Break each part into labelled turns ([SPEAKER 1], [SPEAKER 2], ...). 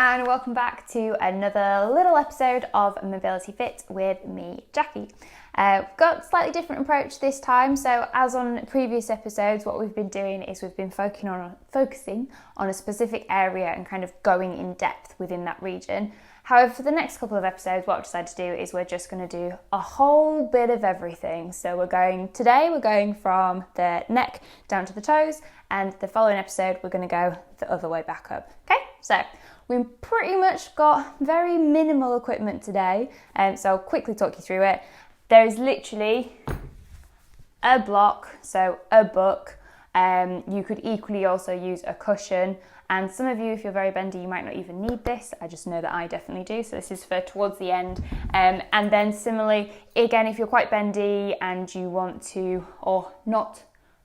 [SPEAKER 1] and welcome back to another little episode of Mobility Fit with me, Jacqui. Got a slightly different approach this time. So as on previous episodes, what we've been doing is we've been focusing on a specific area and kind of going in depth within that region. However, for the next couple of episodes, what I've decided to do is we're just going to do a whole bit of everything. So today we're going from the neck down to the toes, and the following episode we're going to go the other way back up. Okay, so we've pretty much got very minimal equipment today, so I'll quickly talk you through it. There's literally a block, so a book. You could equally also use a cushion, and some of you, if you're very bendy, you might not even need this. I just know that I definitely do, so this is for towards the end. And then similarly, again, if you're quite bendy and you want to, or not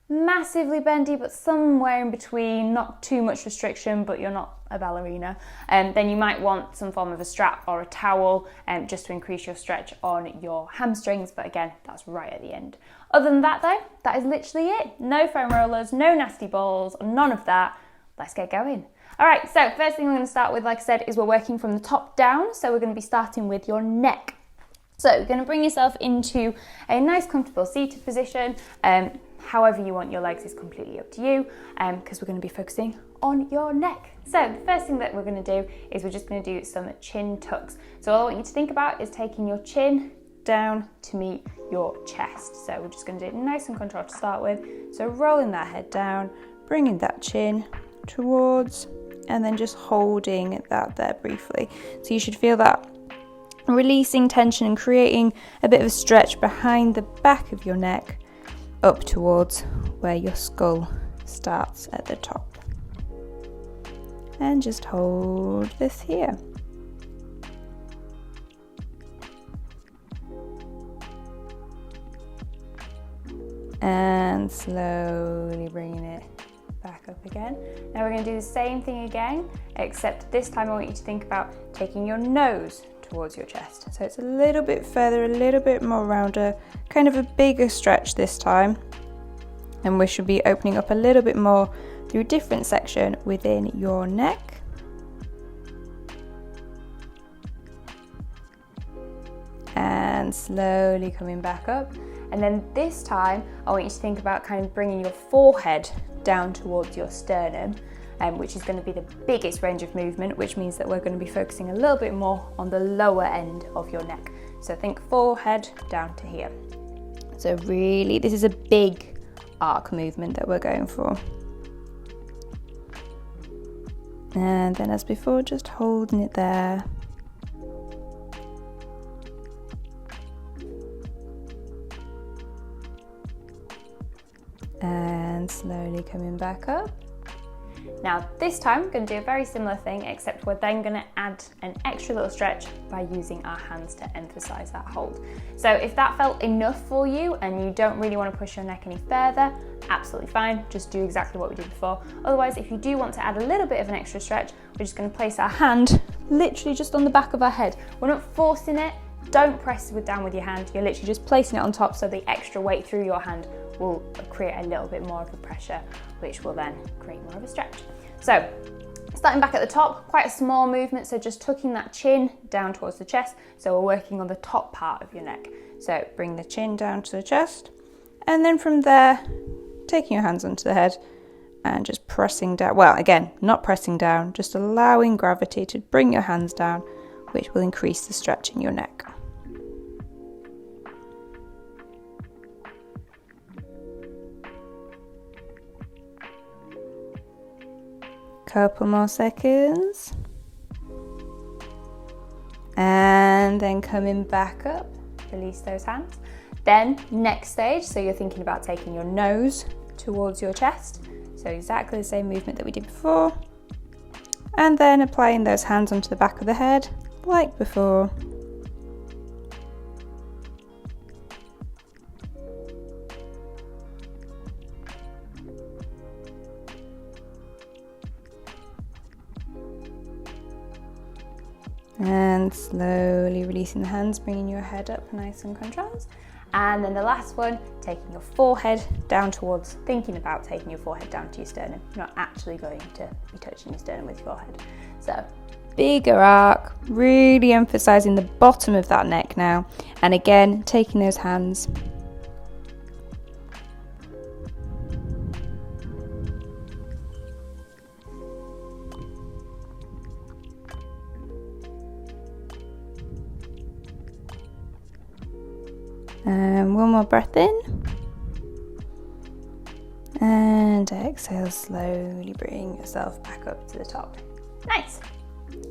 [SPEAKER 1] massively bendy, but somewhere in between, not too much restriction, but you're not a ballerina, then you might want some form of a strap or a towel just to increase your stretch on your hamstrings, but again, that's right at the end. Other than that though, that is literally it. No foam rollers, no nasty balls, none of that. Let's get going. All right, so first thing we're going to start with, like I said, is we're working from the top down, so we're going to be starting with your neck. So you're going to bring yourself into a nice comfortable seated position. However you want your legs is completely up to you, because we're going to be focusing on your neck. So the first thing that we're going to do is we're just going to do some chin tucks. So all I want you to think about is taking your chin down to meet your chest. So we're just going to do it nice and controlled to start with. So rolling that head down, bringing that chin towards, and then just holding that there briefly. So you should feel that releasing tension and creating a bit of a stretch behind the back of your neck up towards where your skull starts at the top. And just hold this here. And slowly bringing it back up again. Now we're going to do the same thing again, except this time I want you to think about taking your nose towards your chest. So it's a little bit further, a little bit more rounder, kind of a bigger stretch this time. And we should be opening up a little bit more through a different section within your neck. And slowly coming back up. And then this time, I want you to think about kind of bringing your forehead down towards your sternum, which is going to be the biggest range of movement, which means that we're going to be focusing a little bit more on the lower end of your neck. So think forehead down to here. So really, this is a big arc movement that we're going for. And then as before, just holding it there. And slowly coming back up. Now this time we're going to do a very similar thing, except we're then going to add an extra little stretch by using our hands to emphasize that hold. So if that felt enough for you and you don't really want to push your neck any further, absolutely fine, just do exactly what we did before. Otherwise, if you do want to add a little bit of an extra stretch, we're just going to place our hand literally just on the back of our head. We're not forcing it, don't press down with your hand, you're literally just placing it on top, so the extra weight through your hand will create a little bit more of a pressure, which will then create more of a stretch. So starting back at the top, quite a small movement, so just tucking that chin down towards the chest. So we're working on the top part of your neck. So bring the chin down to the chest, and then from there, taking your hands onto the head and just pressing down. Well, again, not pressing down, just allowing gravity to bring your hands down, which will increase the stretch in your neck. Couple more seconds, and then coming back up, release those hands. Then next stage, so you're thinking about taking your nose towards your chest, so exactly the same movement that we did before, and then applying those hands onto the back of the head like before. And slowly releasing the hands, bringing your head up nice and controlled. And then the last one, taking your forehead down towards, thinking about taking your forehead down to your sternum. You're not actually going to be touching your sternum with your forehead. So bigger arc, really emphasizing the bottom of that neck now. And again, taking those hands. And one more breath in. And exhale, slowly bring yourself back up to the top. Nice.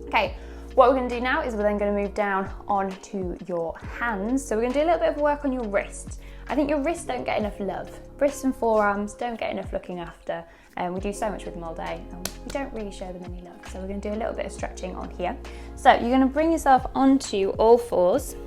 [SPEAKER 1] Okay, what we're going to do now is we're then going to move down onto your hands. So we're going to do a little bit of work on your wrists. I think your wrists don't get enough love. Wrists and forearms don't get enough looking after. And we do so much with them all day and we don't really show them any love. So we're going to do a little bit of stretching on here. So you're going to bring yourself onto all fours.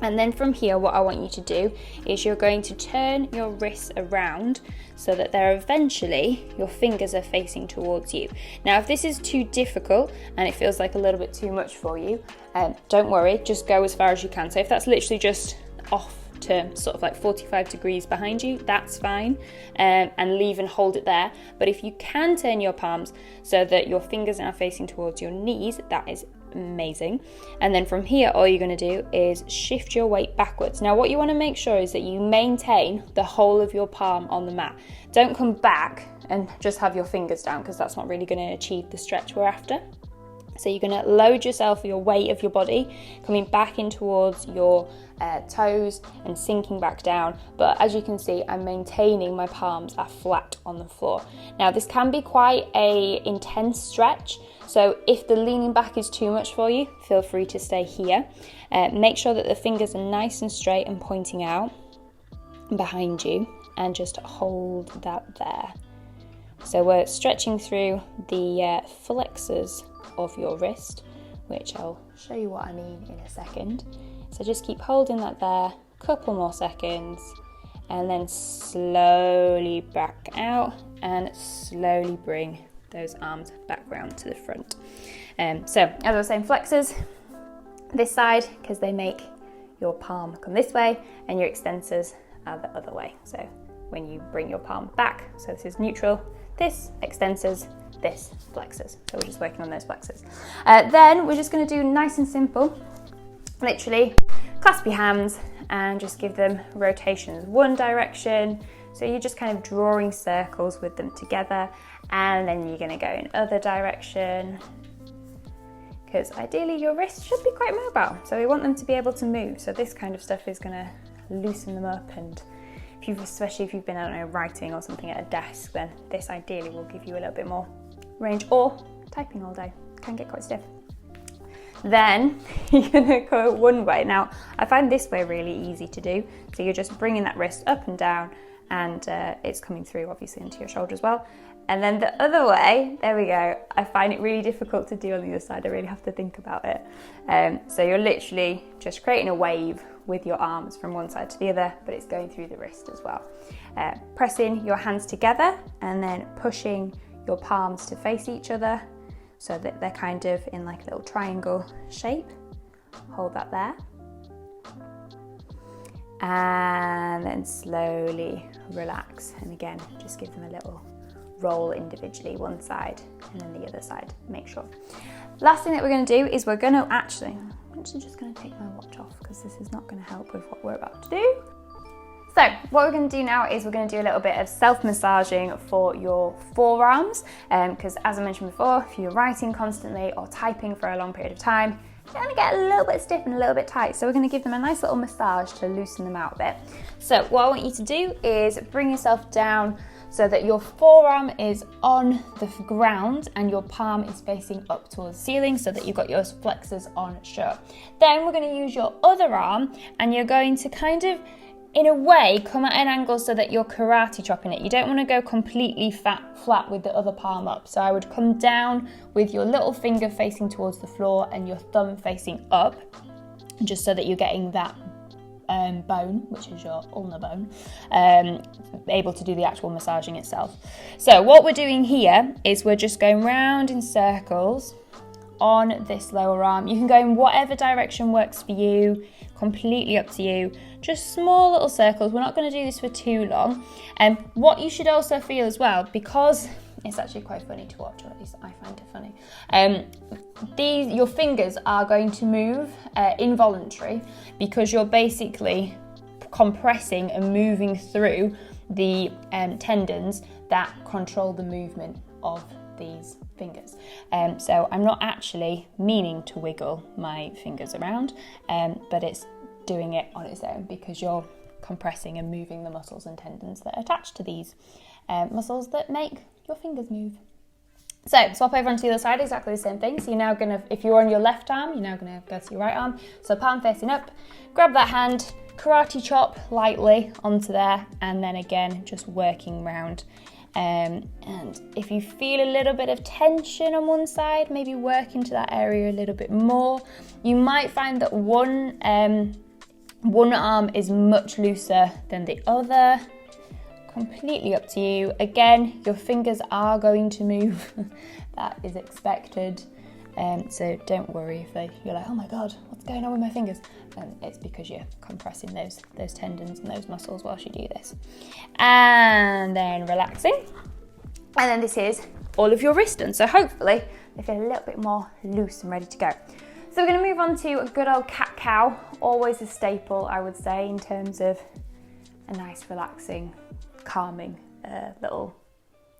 [SPEAKER 1] And then from here, what I want you to do is you're going to turn your wrists around so that they're eventually, your fingers are facing towards you. Now, if this is too difficult and it feels like a little bit too much for you, don't worry, just go as far as you can. So if that's literally just off to sort of like 45 degrees behind you, that's fine, and leave and hold it there. But if you can turn your palms so that your fingers are now facing towards your knees, that is amazing. And then from here, all you're going to do is shift your weight backwards. Now, what you want to make sure is that you maintain the whole of your palm on the mat. Don't come back and just have your fingers down, because that's not really going to achieve the stretch we're after. So you're going to load yourself, your weight of your body, coming back in towards your toes and sinking back down. But as you can see, I'm maintaining my palms are flat on the floor. Now, this can be quite a intense stretch. So if the leaning back is too much for you, feel free to stay here. Make sure that the fingers are nice and straight and pointing out behind you, and just hold that there. So we're stretching through the flexors of your wrist, which I'll show you what I mean in a second. So just keep holding that there, couple more seconds, and then slowly back out and slowly bring those arms back round to the front. So as I was saying, flexors this side, because they make your palm come this way, and your extensors are the other way. So when you bring your palm back, so this is neutral, this extensors, this flexors. So we're just working on those flexors. Then we're just going to do nice and simple, literally clasp your hands and just give them rotations one direction. So you're just kind of drawing circles with them together, and then you're going to go in other direction, because ideally your wrists should be quite mobile, so we want them to be able to move. So this kind of stuff is going to loosen them up, and especially if you've been, I don't know, writing or something at a desk, then this ideally will give you a little bit more range, or typing all day can get quite stiff. Then you're going to go one way. Now, I find this way really easy to do. So you're just bringing that wrist up and down, and it's coming through obviously into your shoulder as well. And then the other way, there we go. I find it really difficult to do on the other side. I really have to think about it. So you're literally just creating a wave with your arms from one side to the other, but it's going through the wrist as well. Pressing your hands together and then pushing your palms to face each other so that they're kind of in like a little triangle shape. Hold that there. And then slowly relax. And again, just give them a little roll individually, one side and then the other side, make sure. Last thing that we're going to do is I'm actually just going to take my watch off, because this is not going to help with what we're about to do. So what we're going to do now is we're going to do a little bit of self-massaging for your forearms, because as I mentioned before, if you're writing constantly or typing for a long period of time, they're going to get a little bit stiff and a little bit tight. So we're going to give them a nice little massage to loosen them out a bit. So what I want you to do is bring yourself down so that your forearm is on the ground and your palm is facing up towards the ceiling, so that you've got your flexors on shut. Then we're going to use your other arm, and you're going to kind of, in a way, come at an angle so that you're karate chopping it. You don't want to go completely flat with the other palm up. So I would come down with your little finger facing towards the floor and your thumb facing up, just so that you're getting that bone, which is your ulnar bone, able to do the actual massaging itself. So what we're doing here is we're just going round in circles on this lower arm. You can go in whatever direction works for you, completely up to you. Just small little circles. We're not going to do this for too long. What you should also feel as well, because it's actually quite funny to watch, or at least I find it funny. your fingers are going to move involuntary because you're basically compressing and moving through the tendons that control the movement of these fingers. So I'm not actually meaning to wiggle my fingers around, but it's doing it on its own because you're compressing and moving the muscles and tendons that are attached to these muscles that make your fingers move. So swap over onto the other side, exactly the same thing. So you're now going to, if you're on your left arm, you're now going to go to your right arm. So palm facing up, grab that hand, karate chop lightly onto there, and then again, just working round. And if you feel a little bit of tension on one side, maybe work into that area a little bit more. You might find that one arm is much looser than the other. Completely up to you. Again, your fingers are going to move. That is expected. So don't worry if you're like, oh my God, what's going on with my fingers? It's because you're compressing those tendons and those muscles whilst you do this. And then relaxing. And then this is all of your wrists done. So hopefully they feel a little bit more loose and ready to go. So we're going to move on to a good old cat-cow. Always a staple, I would say, in terms of a nice, relaxing, calming little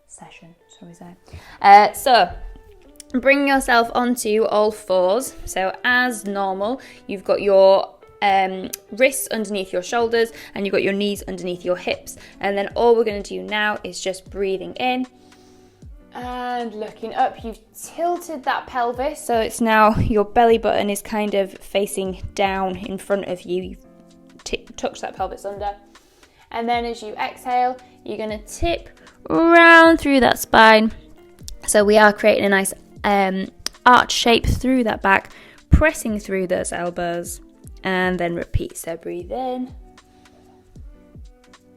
[SPEAKER 1] session, shall we say. So bring yourself onto all fours. So as normal, you've got your wrists underneath your shoulders and you've got your knees underneath your hips. And then all we're going to do now is just breathing in and looking up. You've tilted that pelvis, so it's now your belly button is kind of facing down in front of you. You've tucked that pelvis under. And then as you exhale, you're going to tip round through that spine. So we are creating a nice arch shape through that back, pressing through those elbows, and then repeat. So breathe in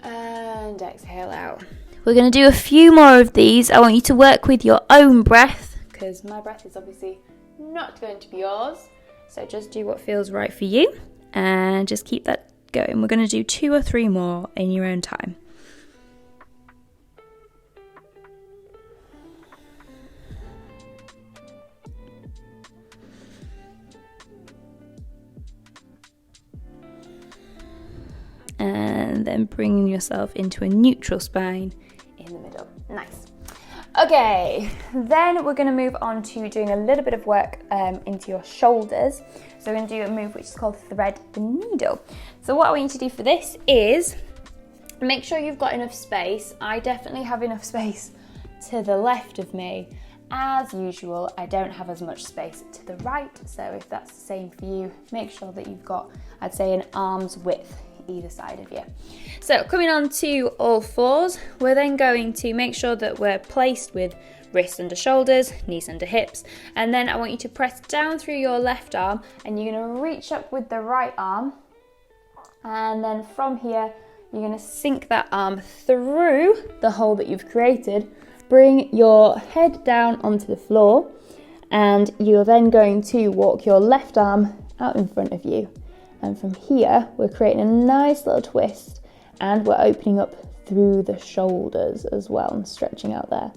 [SPEAKER 1] and exhale out. We're going to do a few more of these. I want you to work with your own breath because my breath is obviously not going to be yours. So just do what feels right for you and just keep that going. We're going to do 2 or 3 more in your own time. And then bringing yourself into a neutral spine in the middle. Nice. Okay, then we're going to move on to doing a little bit of work into your shoulders. So we're going to do a move which is called thread the needle. So what I want you to do for this is make sure you've got enough space. I definitely have enough space to the left of me. As usual, I don't have as much space to the right. So if that's the same for you, make sure that you've got, I'd say, an arm's width either side of you. So coming on to all fours, we're then going to make sure that we're placed with wrists under shoulders, knees under hips, and then I want you to press down through your left arm and you're going to reach up with the right arm, and then from here you're going to sink that arm through the hole that you've created, bring your head down onto the floor, and you're then going to walk your left arm out in front of you. And from here, we're creating a nice little twist and we're opening up through the shoulders as well and stretching out there.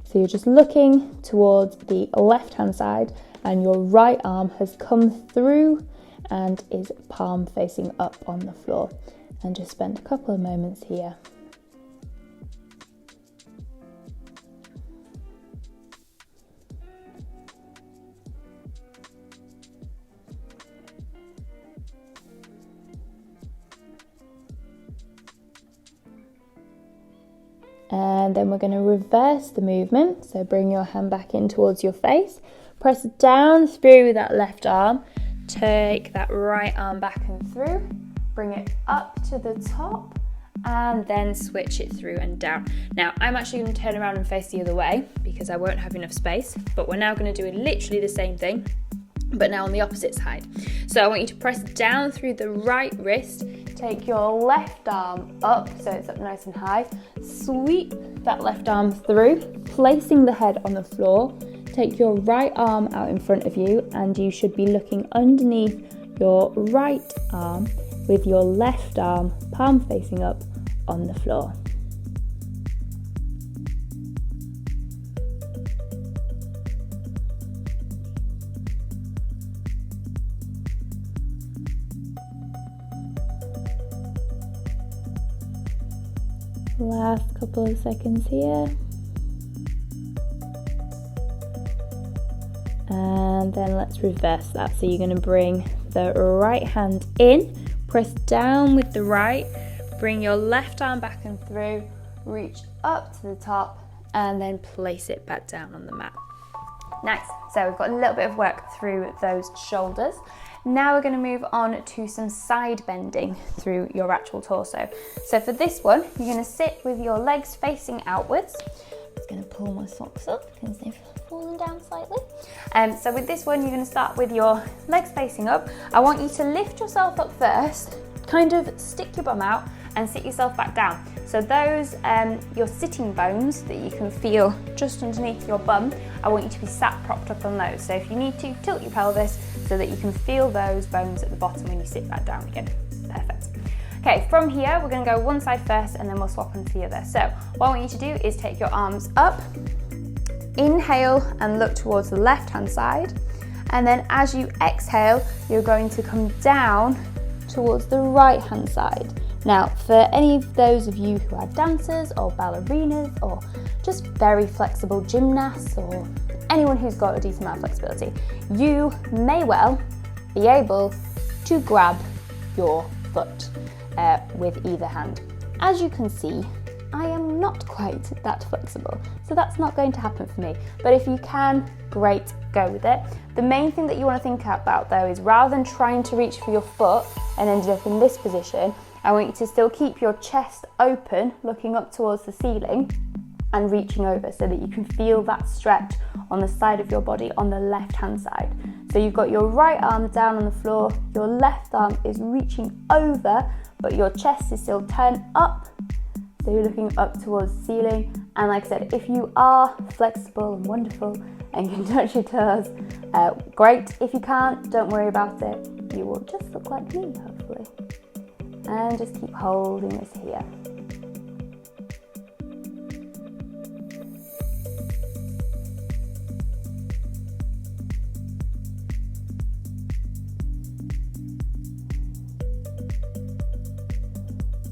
[SPEAKER 1] So you're just looking towards the left-hand side and your right arm has come through and is palm facing up on the floor. And just spend a couple of moments here. And then we're going to reverse the movement. So bring your hand back in towards your face. Press down through that left arm. Take that right arm back and through. Bring it up to the top. And then switch it through and down. Now, I'm actually going to turn around and face the other way because I won't have enough space. But we're now going to do literally the same thing, but now on the opposite side. So I want you to press down through the right wrist. Take your left arm up, so it's up nice and high. Sweep that left arm through, placing the head on the floor. Take your right arm out in front of you, and you should be looking underneath your right arm with your left arm palm facing up on the floor. Last couple of seconds here. And then let's reverse that. So you're going to bring the right hand in, press down with the right, bring your left arm back and through, reach up to the top, and then place it back down on the mat. Nice. So we've got a little bit of work through those shoulders. Now we're going to move on to some side bending through your actual torso. So for this one, you're going to sit with your legs facing outwards. I'm just going to pull my socks up because they've fallen down slightly. So with this one, you're going to start with your legs facing up. I want you to lift yourself up first, kind of stick your bum out and sit yourself back down. So those, your sitting bones that you can feel just underneath your bum, I want you to be sat propped up on those. So if you need to, tilt your pelvis so that you can feel those bones at the bottom when you sit back down again. Perfect. Okay, from here, we're gonna go one side first and then we'll swap onto the other. So what I want you to do is take your arms up, inhale and look towards the left-hand side. And then as you exhale, you're going to come down towards the right-hand side. Now, for any of those of you who are dancers or ballerinas or just very flexible gymnasts or anyone who's got a decent amount of flexibility, you may well be able to grab your foot with either hand. As you can see, I am not quite that flexible, so that's not going to happen for me. But if you can, great, go with it. The main thing that you want to think about though is rather than trying to reach for your foot and ended up in this position, I want you to still keep your chest open, looking up towards the ceiling and reaching over so that you can feel that stretch on the side of your body on the left-hand side. So you've got your right arm down on the floor, your left arm is reaching over, but your chest is still turned up. So you're looking up towards the ceiling. And like I said, if you are flexible and wonderful and can touch your toes, great. If you can't, don't worry about it. You will just look like me, hopefully. And just keep holding this here.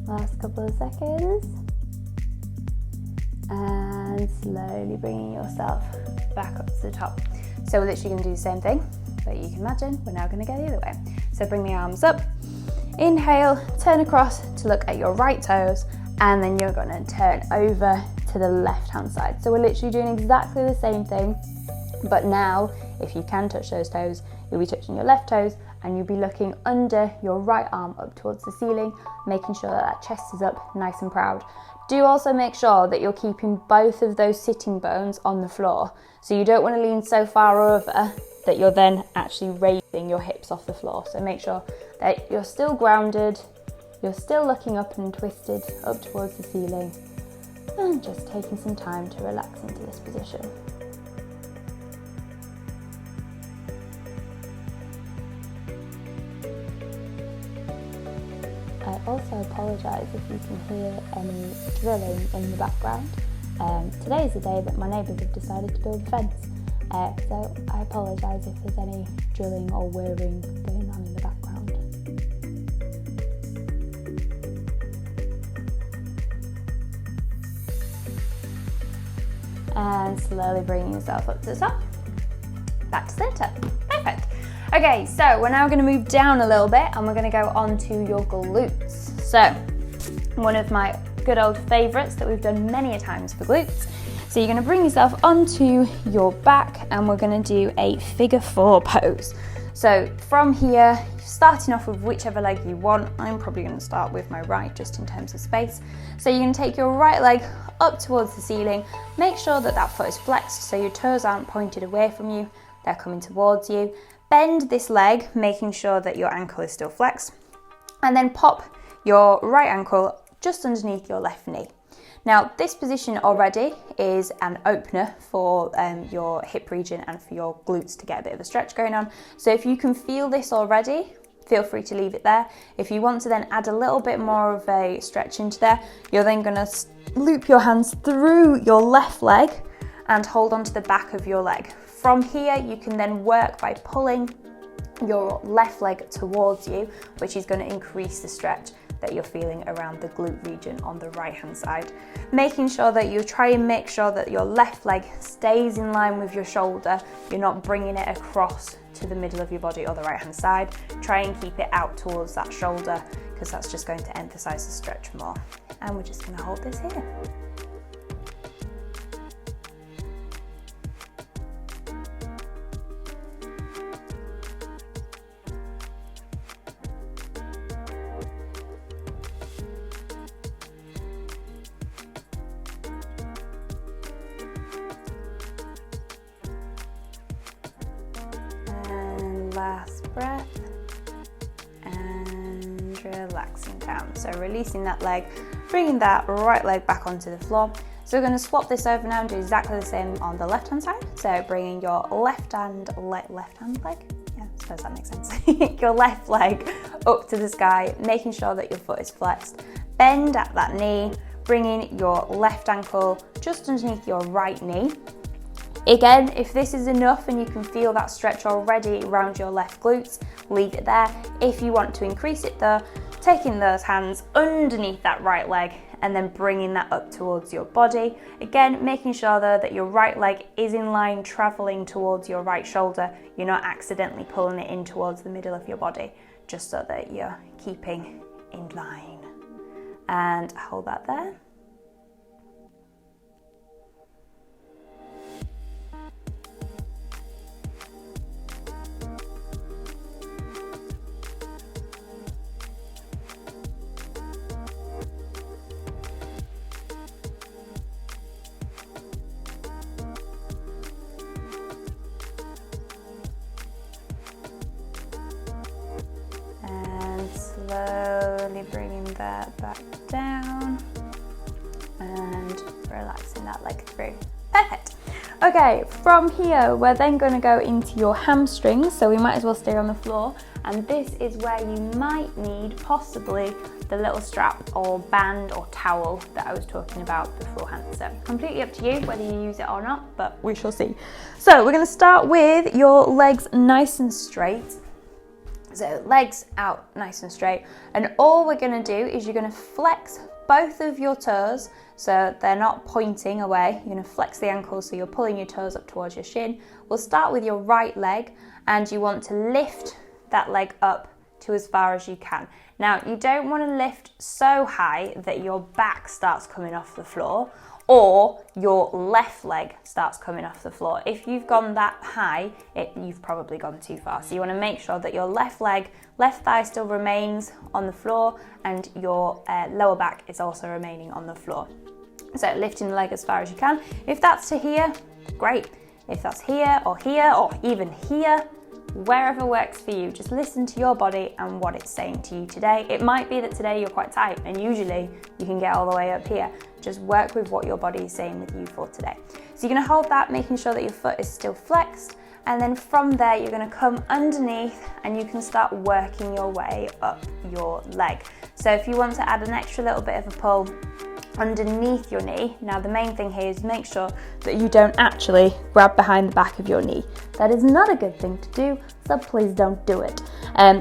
[SPEAKER 1] Last couple of seconds. And slowly bringing yourself back up to the top. So we're literally going to do the same thing, but you can imagine we're now going to go the other way. So bring the arms up. Inhale, turn across to look at your right toes, and then you're going to turn over to the left-hand side. So we're literally doing exactly the same thing, but now if you can touch those toes, you'll be touching your left toes and you'll be looking under your right arm up towards the ceiling, making sure that that chest is up nice and proud. Do also make sure that you're keeping both of those sitting bones on the floor. So you don't want to lean so far over that you're then actually raising your hips off the floor. So make sure that you're still grounded, you're still looking up and twisted up towards the ceiling, and just taking some time to relax into this position. I also apologise if you can hear any drilling in the background. Today is the day that my neighbours have decided to build a fence. So I apologise if there's any drilling or whirring going on in the background. And slowly bringing yourself up to the top, back to centre. Perfect. Okay, so we're now going to move down a little bit and we're going to go on to your glutes. So one of my good old favourites that we've done many a times for glutes. So you're going to bring yourself onto your back and we're going to do a figure 4 pose. So from here, starting off with whichever leg you want, I'm probably going to start with my right just in terms of space. So you're going to take your right leg up towards the ceiling, make sure that that foot is flexed so your toes aren't pointed away from you, they're coming towards you. Bend this leg, making sure that your ankle is still flexed, and then pop your right ankle just underneath your left knee. Now this position already is an opener for your hip region and for your glutes to get a bit of a stretch going on. So if you can feel this already, feel free to leave it there. If you want to then add a little bit more of a stretch into there, you're then going to loop your hands through your left leg and hold onto the back of your leg. From here you can then work by pulling your left leg towards you, which is going to increase the stretch. that you're feeling around the glute region on the right hand side. Making sure that you try and make sure that your left leg stays in line with your shoulder. You're not bringing it across to the middle of your body or the right hand side. Try and keep it out towards that shoulder, because that's just going to emphasize the stretch more. And we're just going to hold this here. Last breath, and relaxing down. So releasing that leg, bringing that right leg back onto the floor. So we're going to swap this over now and do exactly the same on the left hand side. So bringing your left hand leg, yeah, I suppose that makes sense. Your left leg up to the sky, making sure that your foot is flexed. Bend at that knee, bringing your left ankle just underneath your right knee. Again, if this is enough and you can feel that stretch already around your left glutes, leave it there. If you want to increase it though, taking those hands underneath that right leg and then bringing that up towards your body. Again, making sure though that your right leg is in line, traveling towards your right shoulder. You're not accidentally pulling it in towards the middle of your body, just so that you're keeping in line. And hold that there. Slowly bringing that back down and relaxing that leg through. Perfect. Okay, from here we're then going to go into your hamstrings, so we might as well stay on the floor, and this is where you might need possibly the little strap or band or towel that I was talking about beforehand. So completely up to you whether you use it or not, but we shall see. So we're going to start with your legs nice and straight. So legs out nice and straight, and all we're going to do is you're going to flex both of your toes so they're not pointing away. You're going to flex the ankles so you're pulling your toes up towards your shin. We'll start with your right leg, and you want to lift that leg up to as far as you can. Now you don't want to lift so high that your back starts coming off the floor, or your left leg starts coming off the floor. If you've gone that high, you've probably gone too far. So you want to make sure that your left leg, left thigh still remains on the floor, and your lower back is also remaining on the floor. So lifting the leg as far as you can. If that's to here, great. If that's here or even here, wherever works for you, just listen to your body and what it's saying to you today. It might be that today you're quite tight, and usually you can get all the way up here. Just work with what your body is saying with you for today. So you're going to hold that, making sure that your foot is still flexed, and then from there you're going to come underneath and you can start working your way up your leg. So if you want to add an extra little bit of a pull underneath your knee, now the main thing here is make sure that you don't actually grab behind the back of your knee. That is not a good thing to do, so please don't do it.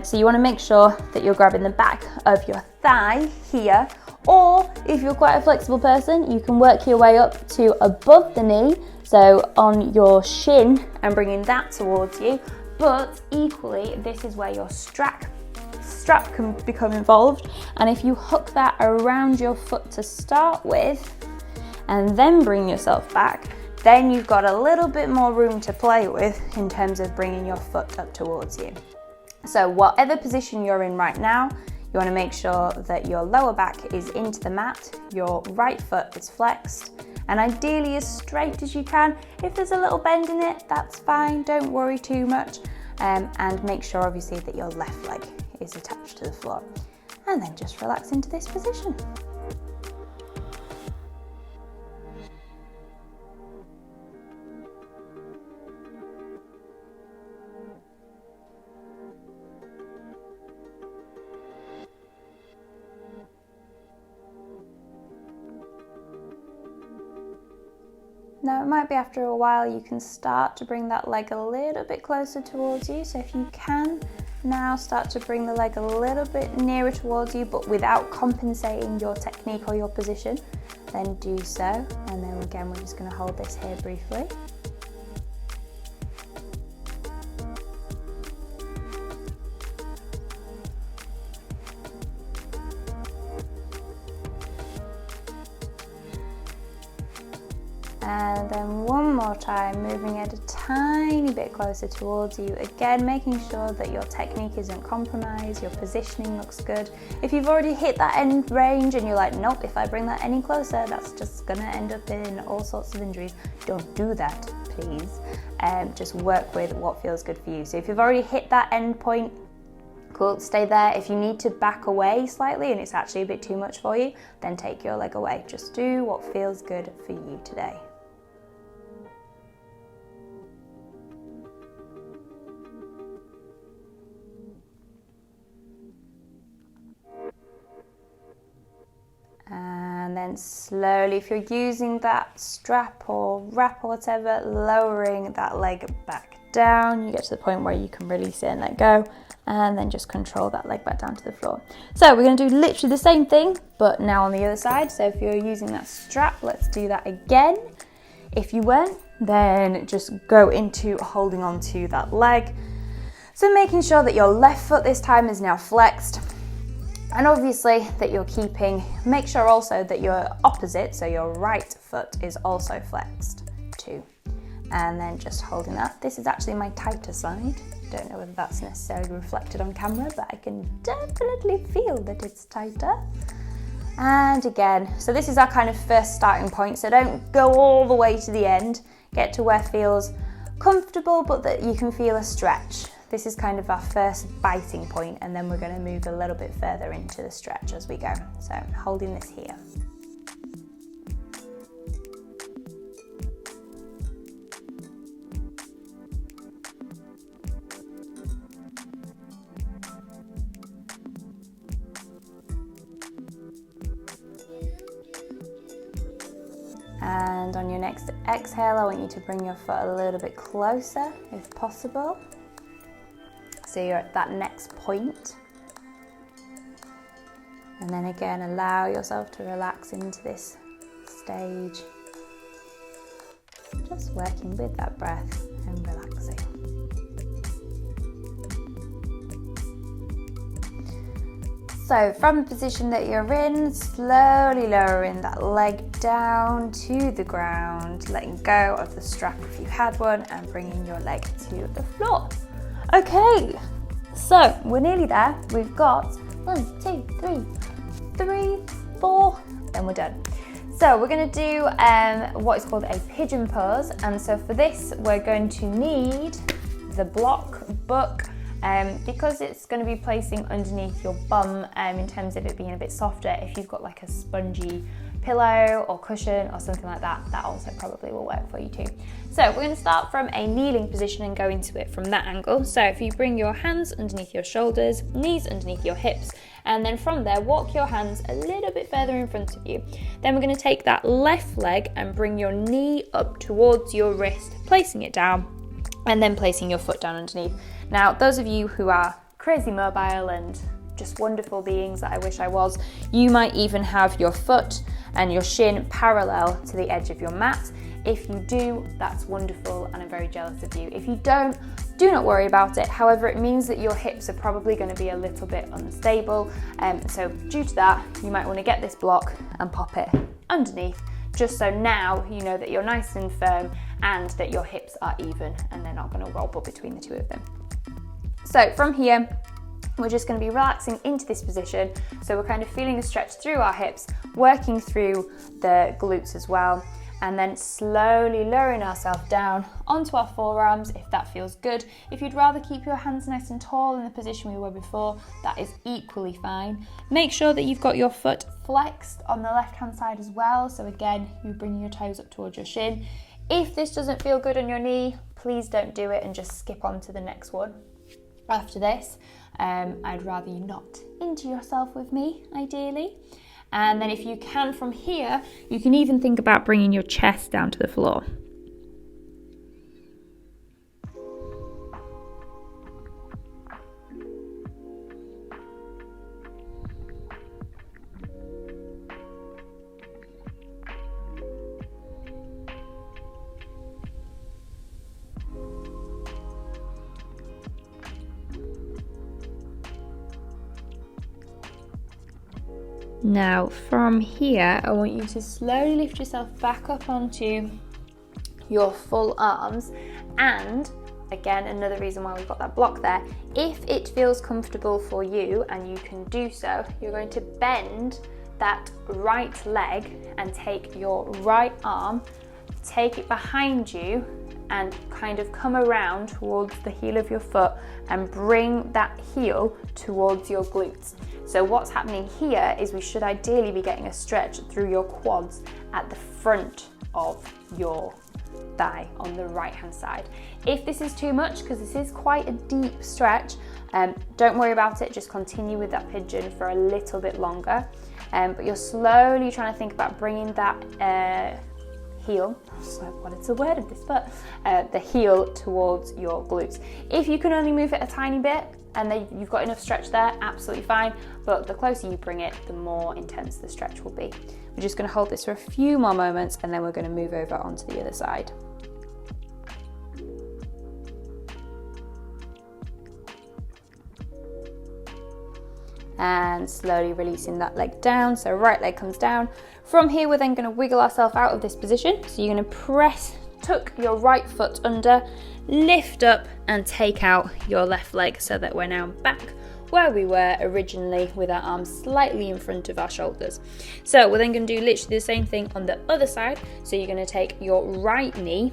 [SPEAKER 1] So you want to make sure that you're grabbing the back of your thigh here, or if you're quite a flexible person, you can work your way up to above the knee, so on your shin, and bringing that towards you. But equally, this is where your strap can become involved, and if you hook that around your foot to start with and then bring yourself back, then you've got a little bit more room to play with in terms of bringing your foot up towards you. So whatever position you're in right now, you want to make sure that your lower back is into the mat, your right foot is flexed, and ideally as straight as you can. If there's a little bend in it, that's fine, don't worry too much, and make sure obviously that your left leg is attached to the floor, and then just relax into this position. Now it might be after a while you can start to bring that leg a little bit closer towards you, so if you can, Now start to bring the leg a little bit nearer towards you, but without compensating your technique or your position, then do so. And then again, we're just going to hold this here briefly. And then one more time, moving it a tiny bit closer towards you. Again, making sure that your technique isn't compromised, your positioning looks good. If you've already hit that end range and you're like, nope, if I bring that any closer, that's just gonna end up in all sorts of injuries, don't do that, please. Just work with what feels good for you. So if you've already hit that end point, cool, stay there. If you need to back away slightly and it's actually a bit too much for you, then take your leg away. Just do what feels good for you today. And then slowly, if you're using that strap or wrap or whatever, lowering that leg back down. You get to the point where you can release it and let go, and then just control that leg back down to the floor. So we're going to do literally the same thing, but now on the other side. So if you're using that strap, let's do that again. If you weren't, then just go into holding on to that leg. So making sure that your left foot this time is now flexed. And obviously that you're make sure also that your opposite, so your right foot, is also flexed too. And then just holding that. This is actually my tighter side. Don't know whether that's necessarily reflected on camera, but I can definitely feel that it's tighter. And again, so this is our kind of first starting point. So don't go all the way to the end. Get to where feels comfortable, but that you can feel a stretch. This is kind of our first biting point, and then we're going to move a little bit further into the stretch as we go. So holding this here. And on your next exhale, I want you to bring your foot a little bit closer if possible. So you're at that next point. And then again, allow yourself to relax into this stage. Just working with that breath and relaxing. So from the position that you're in, slowly lowering that leg down to the ground, letting go of the strap if you had one, and bringing your leg to the floor. Okay, so we're nearly there. We've got 1, 2, 3, 4, then we're done. So we're going to do what is called a pigeon pose, and so for this we're going to need the block book, because it's going to be placing underneath your bum in terms of it being a bit softer. If you've got like a spongy pillow or cushion or something like that, that also probably will work for you too. So we're going to start from a kneeling position and go into it from that angle. So if you bring your hands underneath your shoulders, knees underneath your hips, and then from there walk your hands a little bit further in front of you. Then we're going to take that left leg and bring your knee up towards your wrist, placing it down, and then placing your foot down underneath. Now, those of you who are crazy mobile and just wonderful beings that I wish I was, you might even have your foot and your shin parallel to the edge of your mat. If you do, that's wonderful, and I'm very jealous of you. If you don't, do not worry about it. However, it means that your hips are probably going to be a little bit unstable. So due to that, you might want to get this block and pop it underneath, just so now you know that you're nice and firm and that your hips are even and they're not going to wobble between the two of them. So from here, we're just going to be relaxing into this position. So we're kind of feeling a stretch through our hips, working through the glutes as well, and then slowly lowering ourselves down onto our forearms if that feels good. If you'd rather keep your hands nice and tall in the position we were before, that is equally fine. Make sure that you've got your foot flexed on the left hand side as well. So again, you bring your toes up towards your shin. If this doesn't feel good on your knee, please don't do it and just skip on to the next one after this. I'd rather you not injure yourself with me, ideally. And then if you can from here, you can even think about bringing your chest down to the floor. Now from here, I want you to slowly lift yourself back up onto your full arms, and again, another reason why we've got that block there, if it feels comfortable for you and you can do so, you're going to bend that right leg and take your right arm, take it behind you and kind of come around towards the heel of your foot and bring that heel towards your glutes. So what's happening here is we should ideally be getting a stretch through your quads at the front of your thigh on the right hand side. If this is too much, because this is quite a deep stretch, don't worry about it, just continue with that pigeon for a little bit longer. But you're slowly trying to think about bringing that heel, what is the word of this, but the heel towards your glutes. If you can only move it a tiny bit and then you've got enough stretch there, absolutely fine, but the closer you bring it, the more intense the stretch will be. We're just going to hold this for a few more moments and then we're going to move over onto the other side. And slowly releasing that leg down, so right leg comes down. From here, we're then going to wiggle ourselves out of this position. So you're going to tuck your right foot under, lift up and take out your left leg so that we're now back where we were originally with our arms slightly in front of our shoulders. So we're then going to do literally the same thing on the other side. So you're going to take your right knee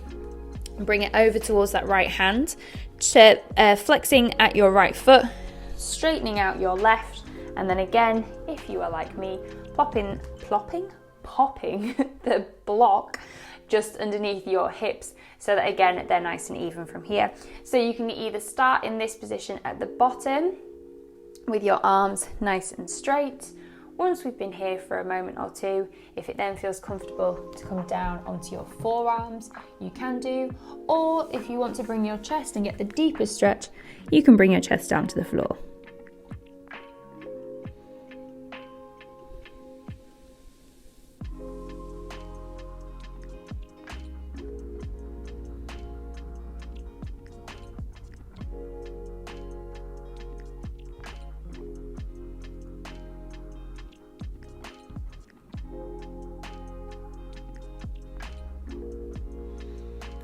[SPEAKER 1] and bring it over towards that right hand, flexing at your right foot, straightening out your left, and then again, if you are like me, popping the block just underneath your hips so that again, they're nice and even from here. So you can either start in this position at the bottom with your arms nice and straight. Once we've been here for a moment or two, if it then feels comfortable to come down onto your forearms, you can do. Or if you want to bring your chest and get the deepest stretch, you can bring your chest down to the floor.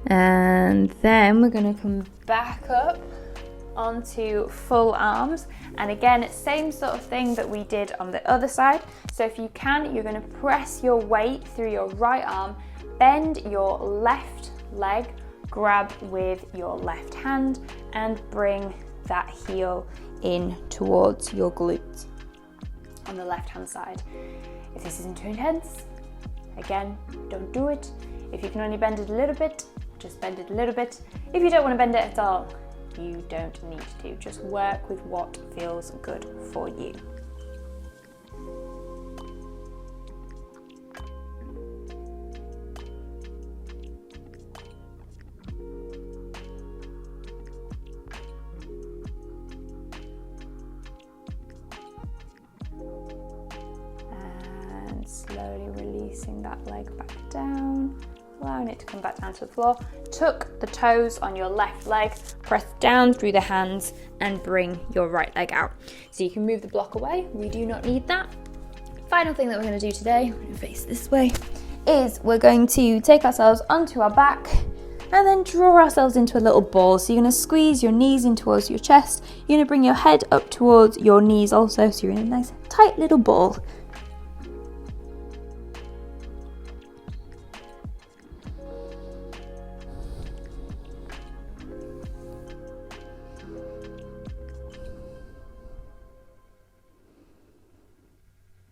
[SPEAKER 1] And then we're going to come back up onto full arms, and again, same sort of thing that we did on the other side. So if you can, you're going to press your weight through your right arm, bend your left leg, grab with your left hand and bring that heel in towards your glutes on the left hand side. If this isn't too intense, again, don't do it. If you can only bend it a little bit, just bend it a little bit. If you don't want to bend it at all, you don't need to. Just work with what feels good for you. And slowly releasing that leg back down, allowing it to come back down to the floor. Tuck the toes on your left leg, press down through the hands and bring your right leg out. So you can move the block away, we do not need that. Final thing that we're going to do today, we're going to face this way, is we're going to take ourselves onto our back and then draw ourselves into a little ball. So you're going to squeeze your knees in towards your chest, you're going to bring your head up towards your knees also, so you're in a nice tight little ball.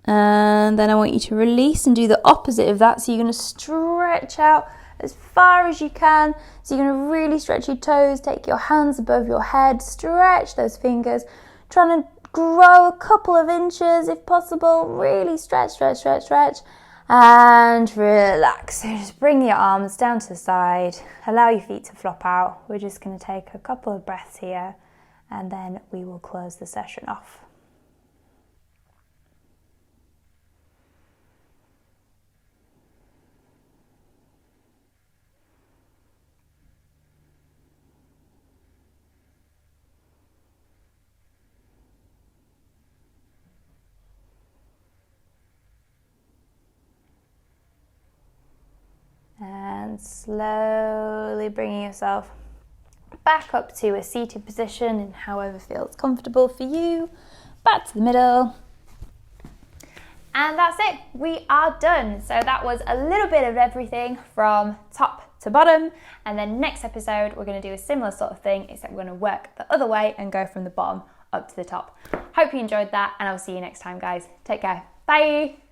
[SPEAKER 1] And then I want you to release and do the opposite of that. So you're going to stretch out as far as you can. So you're going to really stretch your toes, take your hands above your head, stretch those fingers, trying to grow a couple of inches if possible. Really stretch, and relax. So just bring your arms down to the side, allow your feet to flop out. We're just going to take a couple of breaths here and then we will close the session off. and slowly bringing yourself back up to a seated position in however feels comfortable for you. Back to the middle. And that's it, we are done. So that was a little bit of everything from top to bottom. And then next episode, we're going to do a similar sort of thing, except we're going to work the other way and go from the bottom up to the top. Hope you enjoyed that, and I'll see you next time, guys. Take care. Bye.